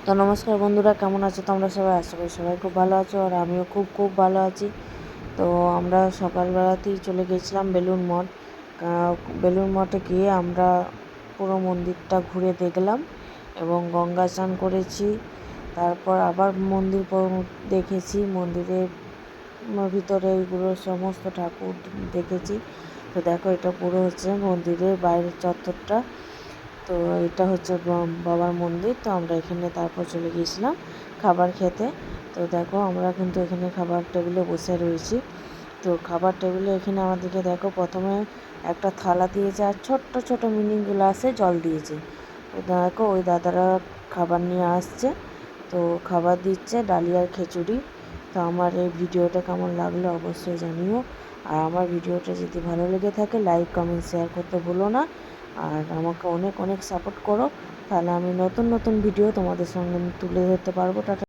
তো নমস্কার বন্ধুরা, কেমন আছো তোমরা সবাই? আশা করি সবাই খুব ভালো আছো, আর আমিও খুব ভালো আছি। তো আমরা সকালবেলাতেই চলে গেছিলাম বেলুড় মঠ। বেলুড় মঠে গিয়ে আমরা পুরো মন্দিরটা ঘুরে দেখলাম এবং গঙ্গা স্নান করেছি। তারপর আবার মন্দির দেখেছি, মন্দিরের ভিতরে এইগুলো সমস্ত ঠাকুর দেখেছি। তো দেখো, এটা পুরো হচ্ছে মন্দিরের বাইরের চত্বরটা। তো এটা হচ্ছে বাবার মন্দির। তো আমরা এখানে তারপর চলে গিয়েছিলাম খাবার খেতে। তো দেখো, আমরা কিন্তু এখানে খাবার টেবিলে বসে রয়েছি। তো খাবার টেবিলে এখানে আমাদেরকে দেখো, প্রথমে একটা থালা দিয়েছে আর ছোট্ট ছোট মিনি গ্লাসে জল দিয়েছে। তো দেখো, ওই দাদারা খাবার নিয়ে আসছে, তো খাবার দিচ্ছে ডালি আর খিচুড়ি। তো আমার এই ভিডিওটা কেমন লাগলো অবশ্যই জানিও। আর আমার ভিডিওটা যদি ভালো লেগে থাকে, লাইক কমেন্ট শেয়ার করতে ভুলো না। আর আমাকে অনেক সাপোর্ট করো, তাহলে আমি নতুন ভিডিও তোমাদের সঙ্গে তুলে ধরতে পারবো। টাটা।